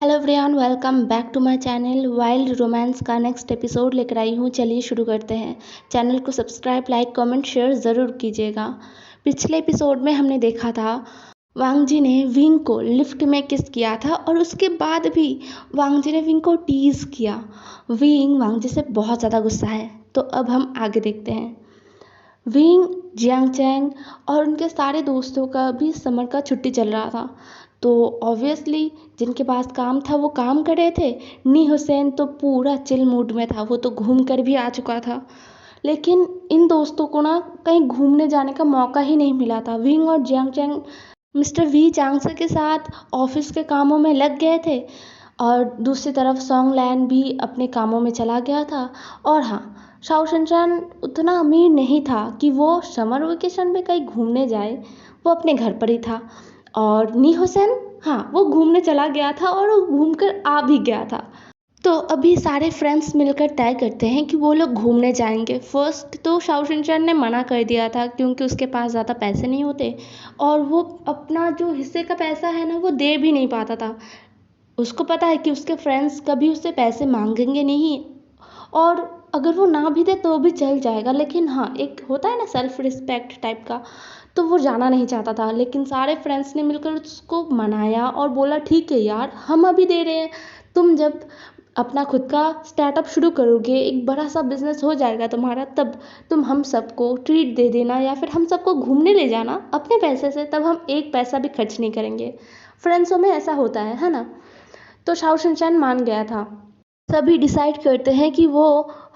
Hello everyone, welcome back to my channel. Wild romance का next episode लेकर आई हूँ। चलिए शुरू करते हैं। चैनल को सब्सक्राइब, लाइक, कमेंट, शेयर ज़रूर कीजिएगा। पिछले एपिसोड में हमने देखा था वांग जी ने विंग को लिफ्ट में किस किया था और उसके बाद भी वांग जी ने विंग को टीज़ किया। विंग वांग जी से बहुत ज़्यादा गुस्सा है। तो अब हम आगे देखते हैं। विंग, जियांग चैंग और उनके सारे दोस्तों का भी समर का छुट्टी चल रहा था। तो ऑब्वियसली जिनके पास काम था वो काम कर रहे थे। नी हुसैन तो पूरा चिल मूड में था, वो तो घूम कर भी आ चुका था। लेकिन इन दोस्तों को ना कहीं घूमने जाने का मौका ही नहीं मिला था। विंग और जियांग चैंग मिस्टर वी चांगसे के साथ ऑफिस के कामों में लग गए थे और दूसरी तरफ सॉन्ग लैन भी अपने कामों में चला गया था। और हाँ, शाओ शनशान उतना अमीर नहीं था कि वो समर वेकेशन में कहीं घूमने जाए। वो अपने घर पर ही था। और नी हुसैन, हाँ, वो घूमने चला गया था और वो घूम कर आ भी गया था। तो अभी सारे फ्रेंड्स मिलकर तय करते हैं कि वो लोग घूमने जाएंगे। फर्स्ट तो शाओ शनशान ने मना कर दिया था क्योंकि उसके पास ज़्यादा पैसे नहीं होते और वो अपना जो हिस्से का पैसा है ना वो दे भी नहीं पाता था। उसको पता है कि उसके फ्रेंड्स कभी उससे पैसे मांगेंगे नहीं और अगर वो ना भी दे तो भी चल जाएगा। लेकिन हाँ, एक होता है ना सेल्फ रिस्पेक्ट टाइप का, तो वो जाना नहीं चाहता था। लेकिन सारे फ्रेंड्स ने मिलकर उसको मनाया और बोला ठीक है यार, हम अभी दे रहे हैं। तुम जब अपना खुद का स्टार्टअप शुरू करोगे, एक बड़ा सा बिजनेस हो जाएगा तुम्हारा, तब तुम हम सबको ट्रीट दे देना या फिर हम सबको घूमने ले जाना अपने पैसे से, तब हम एक पैसा भी खर्च नहीं करेंगे। फ्रेंड्सों में ऐसा होता है ना। तो शाओ शनशान मान गया था। सभी डिसाइड करते हैं कि वो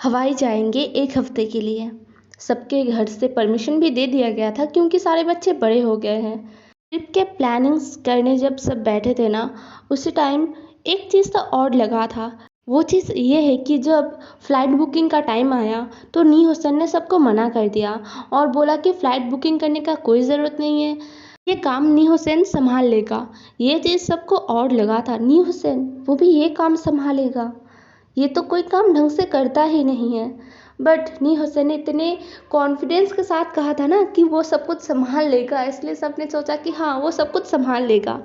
हवाई जाएंगे एक हफ्ते के लिए। सबके घर से परमिशन भी दे दिया गया था क्योंकि सारे बच्चे बड़े हो गए हैं। ट्रिप के प्लानिंग्स करने जब सब बैठे थे ना, उसी टाइम एक चीज़ तो और लगा था। वो चीज़ ये है कि जब फ़्लाइट बुकिंग का टाइम आया तो नी हुसैन ने सबको मना कर दिया और बोला कि फ़्लाइट बुकिंग करने का कोई ज़रूरत नहीं है, ये काम नी हुसैन संभाल लेगा। ये चीज़ सबको और लगा था, नी हुसैन वो भी ये काम संभालेगा, ये तो कोई काम ढंग से करता ही नहीं है। बट नी हुसैन ने इतने कॉन्फिडेंस के साथ कहा था ना कि वो सब कुछ संभाल लेगा, इसलिए सबने सोचा कि हाँ, वो सब कुछ संभाल लेगा।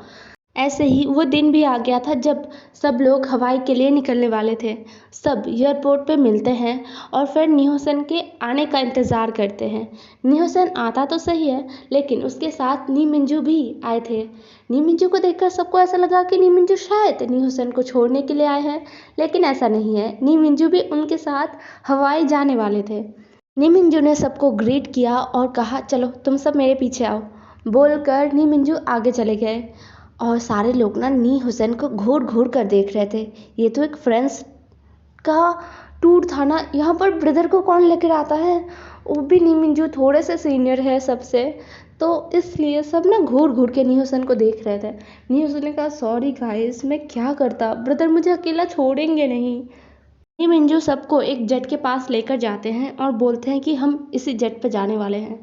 ऐसे ही वो दिन भी आ गया था जब सब लोग हवाई के लिए निकलने वाले थे। सब एयरपोर्ट पे मिलते हैं और फिर नी हुसैन के आने का इंतज़ार करते हैं। नी हुसैन आता तो सही है, लेकिन उसके साथ नी मिंजू भी आए थे। नी मिंजू को देखकर सबको ऐसा लगा कि नी मिंजू शायद नी हुसैन को छोड़ने के लिए आए हैं, लेकिन ऐसा नहीं है। नी मिंजू भी उनके साथ हवाई जाने वाले थे। नी मिंजू ने सबको ग्रीट किया और कहा चलो तुम सब मेरे पीछे आओ। बोलकर नी मिंजू आगे चले गए और सारे लोग ना नी हुसैन को घूर घूर कर देख रहे थे। ये तो एक फ्रेंड्स का टूर था ना, यहाँ पर ब्रदर को कौन लेकर आता है, वो भी नी मिंजू थोड़े से सीनियर है सबसे, तो इसलिए सब ना घूर घूर के नी हुसैन को देख रहे थे। नी हुसैन ने कहा सॉरी गाइस, मैं क्या करता, ब्रदर मुझे अकेला छोड़ेंगे नहीं। नी मिंजू सबको एक जेट के पास लेकर जाते हैं और बोलते हैं कि हम इसी जेट पर जाने वाले हैं।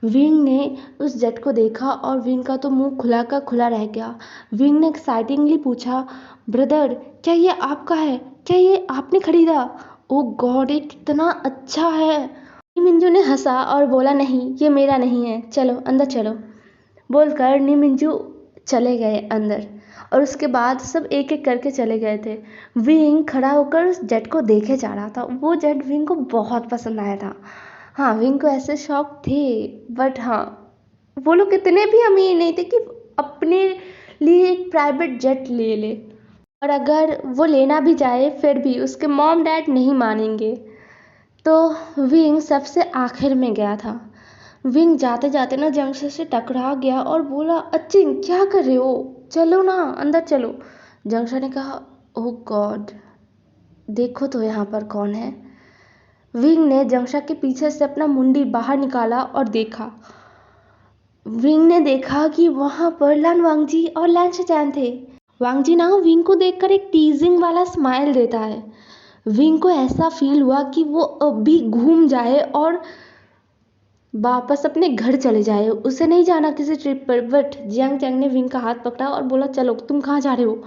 विंग ने उस जेट को देखा और विंग का तो मुंह खुला का खुला रह गया। विंग ने एक्साइटिंगली पूछा, ब्रदर क्या ये आपका है, क्या ये आपने खरीदा? ओ गॉड, ये कितना अच्छा है। नी मिंजू ने हंसा और बोला नहीं, ये मेरा नहीं है, चलो अंदर चलो। बोलकर नी मिंजू चले गए अंदर और उसके बाद सब एक एक करके चले गए थे। विंग खड़ा होकर उस जेट को देखे जा रहा था। वो जेट विंग को बहुत पसंद आया था। हाँ, विंग को ऐसे शौक थे, बट हाँ, वो लोग इतने भी अमीर नहीं थे कि अपने लिए एक प्राइवेट जेट ले ले। और अगर वो लेना भी जाए फिर भी उसके मॉम डैड नहीं मानेंगे। तो विंग सबसे आखिर में गया था। विंग जाते जाते ना जंक्शन से टकरा गया और बोला अचिन क्या कर रहे हो, चलो ना अंदर चलो। जंक्शन ने कहा ओह गॉड, देखो तो यहाँ पर कौन है। विंग ने जंक्शन के पीछे से अपना मुंडी बाहर निकाला और देखा। विंग ने देखा कि वहाँ पर लान वांगजी और लान शैचान थे। वांगजी ना विंग को देखकर एक टीजिंग वाला स्माइल देता है। विंग को ऐसा फील हुआ कि वो अभी घूम जाए और वापस अपने घर चले जाए, उसे नहीं जाना किसी ट्रिप पर। बट जियांग चैंग ने विंग का हाथ पकड़ा और बोला चलो तुम कहाँ जा रहे हो।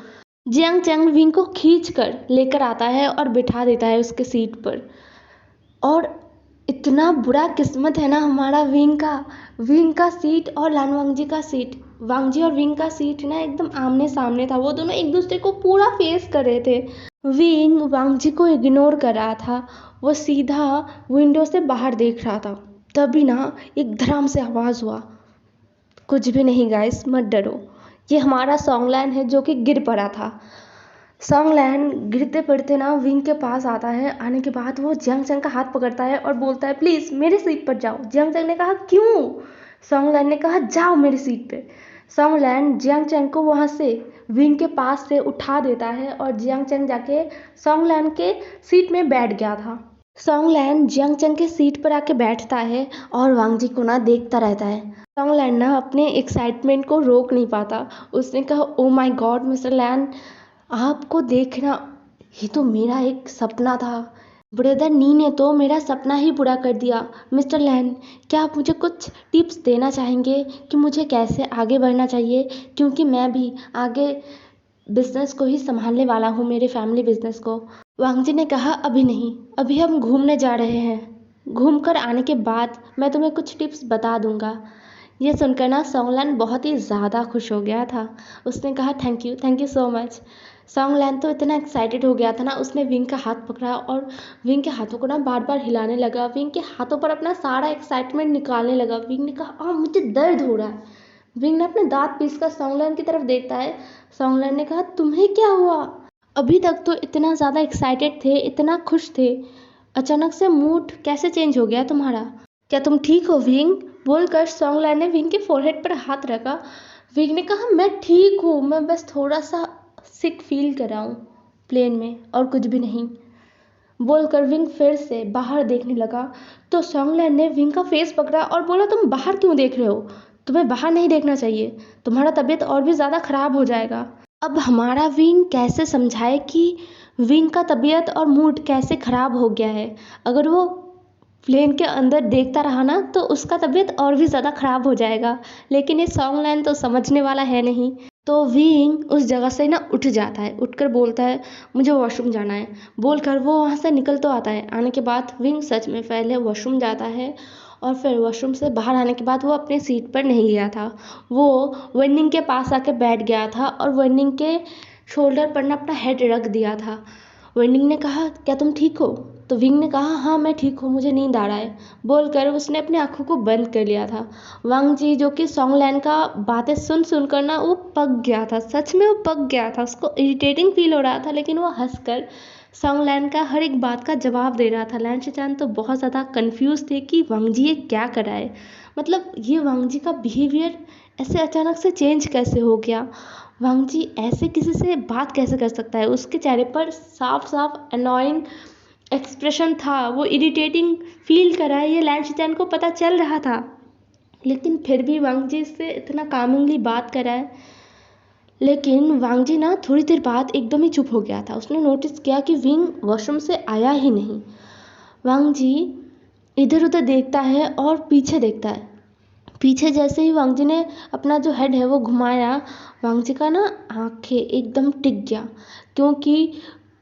जियांग चैंग विंग को खींच कर लेकर आता है और बिठा देता है उसके सीट पर। और इतना बुरा किस्मत है ना हमारा विंग का सीट और लान वांगजी का सीट। वांगजी और विंग का सीट ना एकदम आमने सामने था, वो दोनों एक दूसरे को पूरा फेस कर रहे थे। विंग वांगजी को इग्नोर कर रहा था, वो सीधा विंडो से बाहर देख रहा था। तभी ना एक धड़ाम से आवाज़ हुआ। कुछ भी नहीं गाइस, मत डरो, ये हमारा सॉन्गलैन है जो कि गिर पड़ा था। सॉन्गलैन गिरते पड़ते ना विंग के पास आता है। आने के बाद वो जियांग चंग का हाथ पकड़ता है और बोलता है प्लीज़ मेरे सीट पर जाओ। जियांग चंग ने कहा क्यों? सॉन्गलैन ने कहा जाओ मेरी सीट पे। सॉन्गलैन जियांग चंग को वहाँ से विंग के पास से उठा देता है और जियांग चंग जाके सॉन्गलैन के सीट में बैठ गया था। सॉन्गलैन जियांग चंग के सीट पर आके बैठता है और वांगजी को ना देखता रहता है। सॉन्गलैन ना अपने एक्साइटमेंट को रोक नहीं पाता। उसने कहा ओ माय गॉड मिस्टर लैन, आपको देखना ये तो मेरा एक सपना था। ब्रदर नी ने तो मेरा सपना ही पूरा कर दिया। मिस्टर लैन, क्या आप मुझे कुछ टिप्स देना चाहेंगे कि मुझे कैसे आगे बढ़ना चाहिए, क्योंकि मैं भी आगे बिजनेस को ही संभालने वाला हूँ, मेरे फैमिली बिजनेस को। वांगजी ने कहा अभी नहीं, अभी हम घूमने जा रहे हैं, घूम कर आने के बाद मैं तुम्हें कुछ टिप्स बता दूंगा। ये सुनकर ना सॉन्गलैन बहुत ही ज़्यादा खुश हो गया था। उसने कहा थैंक यू सो मच। सॉन्गलैन तो इतना एक्साइटेड हो गया था ना, उसने विंग का हाथ पकड़ा और विंग के हाथों को ना बार बार हिलाने लगा। विंग के हाथों पर अपना सारा एक्साइटमेंट निकालने लगा। विंग ने कहा मुझे दर्द हो रहा है। विंग ने अपने दांत पीस कर सॉन्गलैन की तरफ देखता है। सॉन्गलैन ने कहा तुम्हें क्या हुआ? अभी तक तो इतना ज़्यादा एक्साइटेड थे, इतना खुश थे, अचानक से मूड कैसे चेंज हो गया तुम्हारा? क्या तुम ठीक हो विंग? बोलकर सॉन्गलैन ने विंग के फोरहेड पर हाथ रखा। विंग ने कहा मैं ठीक हूँ, मैं बस थोड़ा सा सिक फील कर रहा हूँ प्लेन में, और कुछ भी नहीं। बोलकर विंग फिर से बाहर देखने लगा तो सॉन्गलैन ने विंग का फेस पकड़ा और बोला तुम बाहर क्यों देख रहे हो? तुम्हें बाहर नहीं देखना चाहिए, तुम्हारा तबीयत और भी ज़्यादा खराब हो जाएगा। अब हमारा विंग कैसे समझाए कि विंग का तबीयत और मूड कैसे ख़राब हो गया है? अगर वो प्लेन के अंदर देखता रहा ना तो उसका तबीयत और भी ज़्यादा ख़राब हो जाएगा। लेकिन ये सॉन्गलैन तो समझने वाला है नहीं। तो विंग उस जगह से ना उठ जाता है, उठकर बोलता है मुझे वॉशरूम जाना है। बोलकर वो वहाँ से निकल तो आता है। आने के बाद विंग सच में पहले वॉशरूम जाता है और फिर वॉशरूम से बाहर आने के बाद वो अपनी सीट पर नहीं गया था, वो वेंडिंग के पास आके बैठ गया था और वेंडिंग के शोल्डर पर ना अपना हेड रख दिया था। वेंडिंग ने कहा क्या तुम ठीक हो? तो विंग ने कहा हाँ मैं ठीक हूँ, मुझे नींद आ रहा है। बोलकर उसने अपनी आंखों को बंद कर लिया था। वांगजी जो कि सॉन्गलैन का बातें सुन सुनकर ना वो पक गया था, सच में वो पक गया था। उसको इरिटेटिंग फील हो रहा था, लेकिन वो हंसकर सॉन्गलैन का हर एक बात का जवाब दे रहा था। लैन शिचान तो बहुत ज़्यादा कंफ्यूज थे कि वांगजी ये क्या कर रहा है, मतलब ये वांगजी का बिहेवियर ऐसे अचानक से चेंज कैसे हो गया? वांगजी ऐसे किसी से बात कैसे कर सकता है? उसके चेहरे पर साफ साफ अनोइंग एक्सप्रेशन था, वो इरिटेटिंग फील कर रहा है, ये लैन शिचान को पता चल रहा था, लेकिन फिर भी वांगजी से इतना कामिंगली बात कर रहा है। लेकिन वांगजी ना थोड़ी देर बाद एकदम ही चुप हो गया था। उसने नोटिस किया कि विंग वॉशरूम से आया ही नहीं। वांगजी इधर उधर देखता है और पीछे देखता है। पीछे जैसे ही वांगजी ने अपना जो हेड है वो घुमाया, वांगजी का ना आंखें एकदम टिक गया, क्योंकि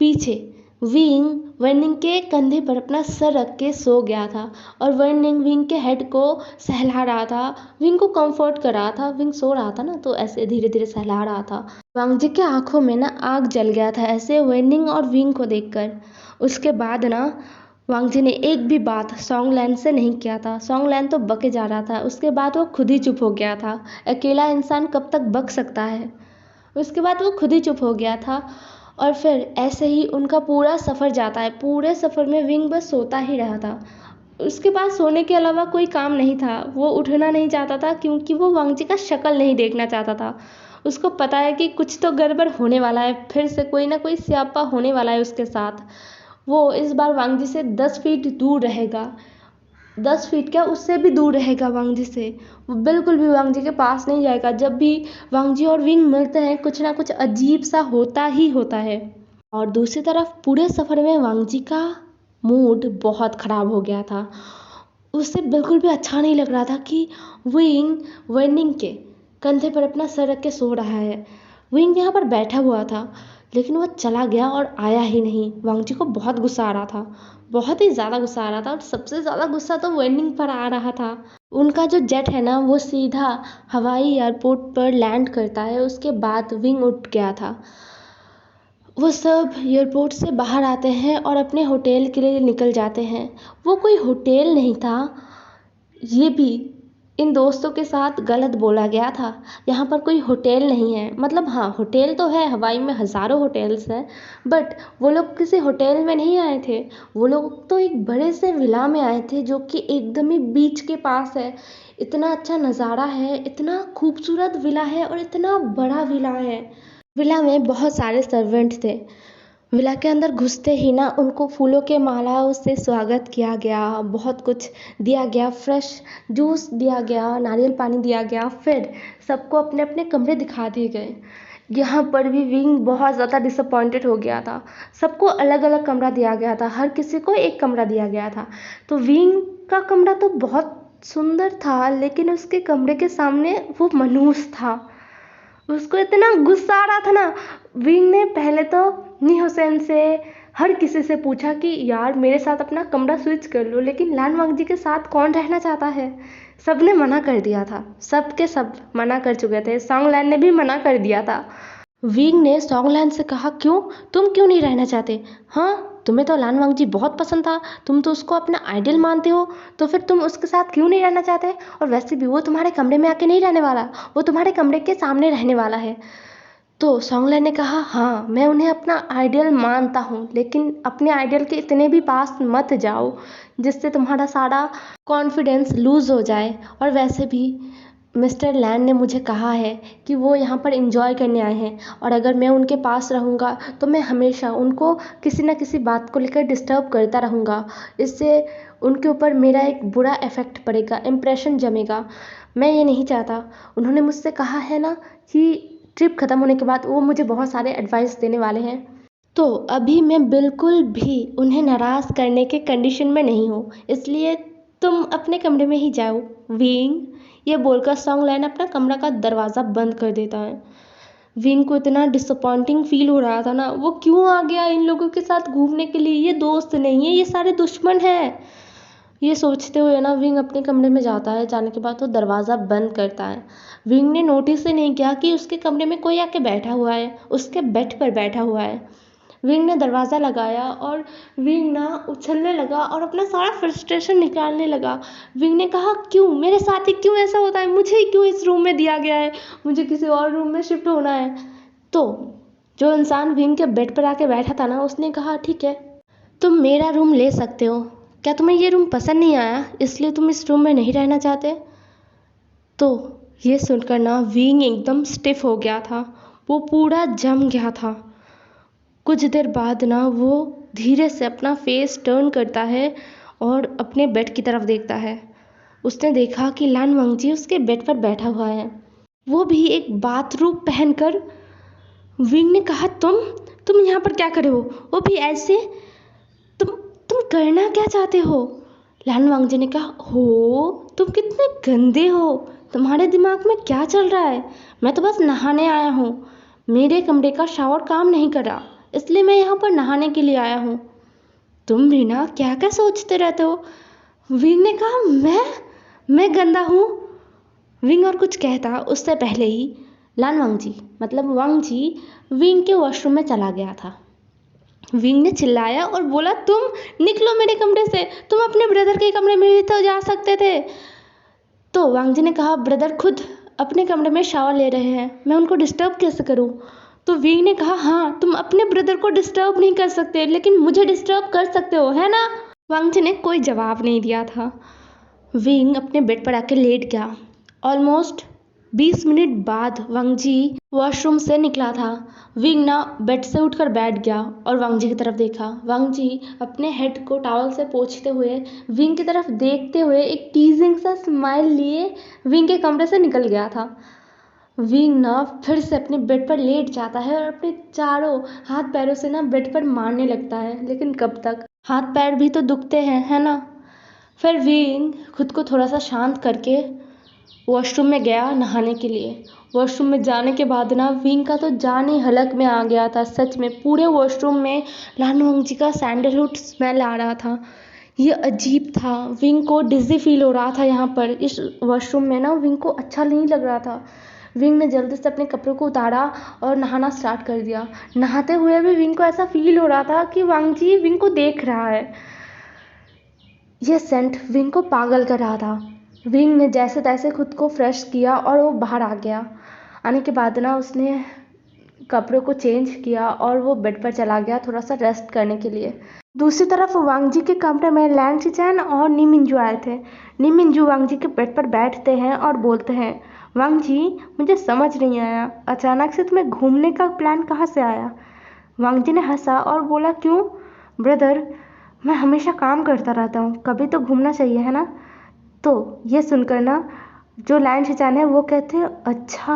पीछे विंग के कंधे पर अपना सर रख के सो गया था और विंग के हेड को सहला रहा था, विंग को कंफर्ट कर रहा था। विंग सो रहा था ना तो ऐसे धीरे धीरे सहला रहा था। वांगजी के आंखों में ना आग जल गया था ऐसे वेनिंग और विंग को देखकर। उसके बाद ना वांगजी ने एक भी बात सॉन्गलैन से नहीं किया था। सॉन्गलैन तो बके जा रहा था। उसके बाद वो खुद ही चुप हो गया था। अकेला इंसान कब तक बक सकता है? उसके बाद वो खुद ही चुप हो गया था और फिर ऐसे ही उनका पूरा सफ़र जाता है। पूरे सफ़र में विंग बस सोता ही रहा था। उसके पास सोने के अलावा कोई काम नहीं था। वो उठना नहीं चाहता था क्योंकि वो वांगजी का शक्ल नहीं देखना चाहता था। उसको पता है कि कुछ तो गड़बड़ होने वाला है, फिर से कोई ना कोई स्यापा होने वाला है उसके साथ। वो इस बार वांगजी से 10 फीट दूर रहेगा, 10 फीट क्या उससे भी दूर रहेगा वांगजी से। वो बिल्कुल भी वांगजी के पास नहीं जाएगा। जब भी वांगजी और विंग मिलते हैं कुछ ना कुछ अजीब सा होता ही होता है। और दूसरी तरफ पूरे सफ़र में वांगजी का मूड बहुत ख़राब हो गया था। उसे बिल्कुल भी अच्छा नहीं लग रहा था कि विंग वेंडिंग के कंधे पर अपना सर रख के सो रहा है। विंग यहाँ पर बैठा हुआ था। लेकिन वो चला गया और आया ही नहीं। वांग जी को बहुत गुस्सा आ रहा था, बहुत ही ज़्यादा गुस्सा आ रहा था, और सबसे ज़्यादा गुस्सा तो वेंडिंग पर आ रहा था। उनका जो जेट है ना वो सीधा हवाई एयरपोर्ट पर लैंड करता है, उसके बाद विंग उठ गया था। वो सब एयरपोर्ट से बाहर आते हैं और अपने होटल के लिए निकल जाते हैं। वो कोई होटल नहीं था, ये भी इन दोस्तों के साथ गलत बोला गया था। यहाँ पर कोई होटल नहीं है, मतलब हाँ होटल तो है, हवाई में हज़ारों होटल्स हैं, बट वो लोग किसी होटल में नहीं आए थे। वो लोग तो एक बड़े से विला में आए थे जो कि एकदम ही बीच के पास है। इतना अच्छा नज़ारा है, इतना खूबसूरत विला है और इतना बड़ा विला है। विला में बहुत सारे सर्वेंट थे। विला के अंदर घुसते ही ना उनको फूलों के मालाओं से स्वागत किया गया, बहुत कुछ दिया गया, फ्रेश जूस दिया गया, नारियल पानी दिया गया, फिर सबको अपने अपने कमरे दिखा दिए गए। यहाँ पर भी विंग बहुत ज़्यादा डिसअपॉइंटेड हो गया था। सबको अलग अलग कमरा दिया गया था, हर किसी को एक कमरा दिया गया था। तो विंग का कमरा तो बहुत सुंदर था, लेकिन उसके कमरे के सामने वो मनहूस था। उसको इतना गुस्सा आ रहा था ना। विंग ने पहले तो नी हुसैन से, हर किसी से पूछा कि यार मेरे साथ अपना कमरा स्विच कर लो, लेकिन लान वांग जी के साथ कौन रहना चाहता है। सब ने मना कर दिया था, सब के सब मना कर चुके थे, सॉन्ग लैन ने भी मना कर दिया था। विंग ने सॉन्ग लैन से कहा, क्यों, तुम क्यों नहीं रहना चाहते? हाँ, तुम्हें तो लान वांग जी बहुत पसंद था, तुम तो उसको अपना आइडल मानते हो, तो फिर तुम उसके साथ क्यों नहीं रहना चाहते? और वैसे भी वो तुम्हारे कमरे में आके नहीं रहने वाला, वो तुम्हारे कमरे के सामने रहने वाला है। तो सॉन्गलैन ने कहा, हाँ मैं उन्हें अपना आइडियल मानता हूँ, लेकिन अपने आइडियल के इतने भी पास मत जाओ जिससे तुम्हारा सारा कॉन्फिडेंस लूज़ हो जाए। और वैसे भी मिस्टर लैन ने मुझे कहा है कि वो यहाँ पर इंजॉय करने आए हैं, और अगर मैं उनके पास रहूँगा तो मैं हमेशा उनको किसी न किसी बात को लेकर डिस्टर्ब करता रहूँगा। इससे उनके ऊपर मेरा एक बुरा इफ़ेक्ट पड़ेगा, इम्प्रेशन जमेगा। मैं ये नहीं चाहता। उन्होंने मुझसे कहा है ना कि ट्रिप ख़त्म होने के बाद वो मुझे बहुत सारे एडवाइस देने वाले हैं। तो अभी मैं बिल्कुल भी उन्हें नाराज़ करने के कंडीशन में नहीं हूँ, इसलिए तुम अपने कमरे में ही जाओ विंग। ये बोलकर सॉन्गलैन अपना कमरा का दरवाज़ा बंद कर देता है। विंग को इतना डिसअपॉइंटिंग फील हो रहा था ना, वो क्यों आ गया इन लोगों के साथ घूमने के लिए, ये दोस्त नहीं है, ये सारे दुश्मन हैं। ये सोचते हुए ना विंग अपने कमरे में जाता है। जाने के बाद वो दरवाज़ा बंद करता है। विंग ने नोटिस ही नहीं किया कि उसके कमरे में कोई आके बैठा हुआ है, उसके बेड पर बैठा हुआ है। विंग ने दरवाज़ा लगाया और विंग ना उछलने लगा और अपना सारा फ्रस्ट्रेशन निकालने लगा। विंग ने कहा, क्यों मेरे साथ ही क्यों ऐसा होता है, मुझे ही क्यों इस रूम में दिया गया है, मुझे किसी और रूम में शिफ्ट होना है। तो जो इंसान विंग के बेड पर आके बैठा था ना, उसने कहा, ठीक है तुम मेरा रूम ले सकते हो, क्या तुम्हें ये रूम पसंद नहीं आया इसलिए तुम इस रूम में नहीं रहना चाहते? तो ये सुनकर ना विंग एकदम स्टिफ हो गया था, वो पूरा जम गया था। कुछ देर बाद ना वो धीरे से अपना फेस टर्न करता है और अपने बेड की तरफ देखता है। उसने देखा कि लान वांगजी उसके बेड पर बैठा हुआ है, वो भी एक बाथरूम पहनकर। विंग ने कहा, तुम यहाँ पर क्या कर रहे हो, वो भी ऐसे, तुम करना क्या चाहते हो? लान वांगजी ने कहा, हो तुम कितने गंदे हो, तुम्हारे दिमाग में क्या चल रहा है? मैं तो बस नहाने आया हूँ, मेरे कमरे का शावर काम नहीं कर रहा, इसलिए मैं यहाँ पर नहाने के लिए आया हूँ। तुम रीना क्या क्या सोचते रहते हो? विंग ने कहा, मैं गंदा हूँ? विंग और कुछ कहता उससे पहले ही लान वांगजी मतलब वांगजी विंग के वॉशरूम में चला गया था। विंग ने चिल्लाया और बोला, तुम निकलो मेरे कमरे से, तुम अपने ब्रदर के कमरे में भी तो जा सकते थे। तो वांग जी ने कहा, ब्रदर खुद अपने कमरे में शावर ले रहे हैं, मैं उनको डिस्टर्ब कैसे करूं? तो विंग ने कहा, हाँ तुम अपने ब्रदर को डिस्टर्ब नहीं कर सकते, लेकिन मुझे डिस्टर्ब कर सकते हो, है ना? वांग जी ने कोई जवाब नहीं दिया था। विंग अपने बेड पर आके लेट गया। ऑलमोस्ट 20 मिनट बाद वांगजी वॉशरूम से निकला था। विंग ना बेड से उठकर बैठ गया और वांगजी की तरफ देखा। वांगजी अपने हेड को टॉवल से पोंछते हुए विंग की तरफ देखते हुए एक टीजिंग सा स्माइल लिए विंग के कमरे से निकल गया था। विंग ना फिर से अपने बेड पर लेट जाता है और अपने चारों हाथ पैरों से ना बेड पर मारने लगता है, लेकिन कब तक, हाथ पैर भी तो दुखते हैं, है ना? फिर विंग खुद को थोड़ा सा शांत करके वॉशरूम में गया नहाने के लिए। वॉशरूम में जाने के बाद ना विंग का तो जान ही हलक में आ गया था। सच में पूरे वॉशरूम में लानवंग जी का सैंडलवुड स्मेल आ रहा था। ये अजीब था। विंग को डिज़ी फील हो रहा था यहाँ पर इस वॉशरूम में ना। विंग को अच्छा नहीं लग रहा था। विंग ने जल्दी से अपने कपड़ों को उतारा और नहाना स्टार्ट कर दिया। नहाते हुए भी विंग को ऐसा फील हो रहा था कि वांग जी विंग को देख रहा है। यह सेंट विंग को पागल कर रहा था। विंग ने जैसे तैसे खुद को फ्रेश किया और वो बाहर आ गया। आने के बाद ना उसने कपड़ों को चेंज किया और वो बेड पर चला गया थोड़ा सा रेस्ट करने के लिए। दूसरी तरफ वांग जी के कमरे में लैन शिचैन और नी मिंजू आए थे। नी मिंजू वांग जी के बेड पर बैठते हैं और बोलते हैं, वांग जी मुझे समझ नहीं आया, अचानक से तुम्हें घूमने का प्लान कहाँ से आया। वांग जी ने हंसा और बोला, क्यों ब्रदर, मैं हमेशा काम करता रहता हूँ, कभी तो घूमना चाहिए है ना। तो ये सुनकर ना जो लैन शिचैन है वो कहते हैं, अच्छा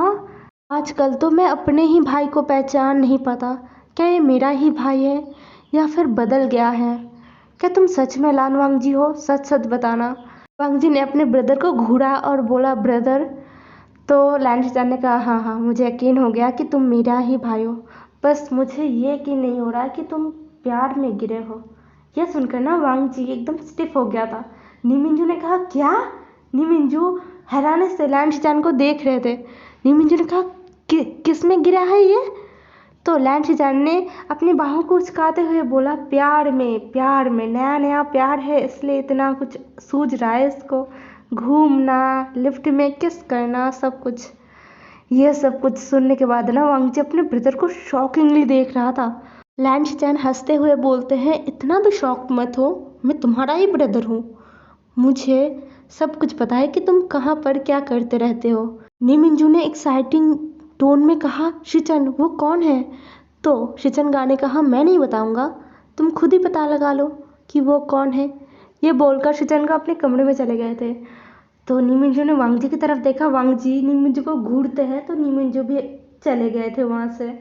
आजकल तो मैं अपने ही भाई को पहचान नहीं पाता। क्या ये मेरा ही भाई है या फिर बदल गया है। क्या तुम सच में लान वांग जी हो, सच सच बताना। वांग जी ने अपने ब्रदर को घूरा और बोला, ब्रदर। तो लैन शिचैन ने कहा, हाँ हाँ मुझे यकीन हो गया कि तुम मेरा ही भाई हो, बस मुझे ये यकीन नहीं हो रहा कि तुम प्यार में गिरे हो। यह सुनकर ना वांग जी एकदम स्टिफ हो गया था। नी मिंजू ने कहा, क्या। नी मिंजू हैरानी से लैन शिचैन को देख रहे थे। नी मिंजू ने कहा, किस में गिरा है ये। तो लैन शिचैन ने अपनी बाहों को उचकाते हुए बोला, प्यार में नया नया प्यार है इसलिए इतना कुछ सूझ रहा है इसको। घूमना, लिफ्ट में किस करना, सब कुछ। ये सब कुछ सुनने के बाद ना वांग जी अपने ब्रदर को शॉकिंगली देख रहा था। लैन शिचैन हंसते हुए बोलते हैं, इतना भी शॉक मत हो, मैं तुम्हारा ही ब्रदर हूँ। मुझे सब कुछ पता है कि तुम कहाँ पर क्या करते रहते हो। नी मिंजू ने एक्साइटिंग टोन में कहा, शिचन वो कौन है। तो शिचन गा ने कहा, मैं नहीं बताऊंगा, तुम खुद ही पता लगा लो कि वो कौन है। ये बोलकर शिचन का अपने कमरे में चले गए थे। तो नी मिंजू ने वांग जी की तरफ देखा। वांग जी नी मिंजू को घूरते हैं तो नी मिंजू भी चले गए थे वहाँ से।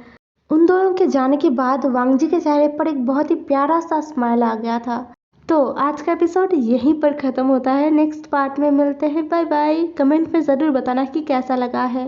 उन दोनों के जाने के बाद वांग जी के चेहरे पर एक बहुत ही प्यारा सा स्माइल आ गया था। तो आज का एपिसोड यहीं पर ख़त्म होता है। नेक्स्ट पार्ट में मिलते हैं। Bye bye. कमेंट में ज़रूर बताना कि कैसा लगा है।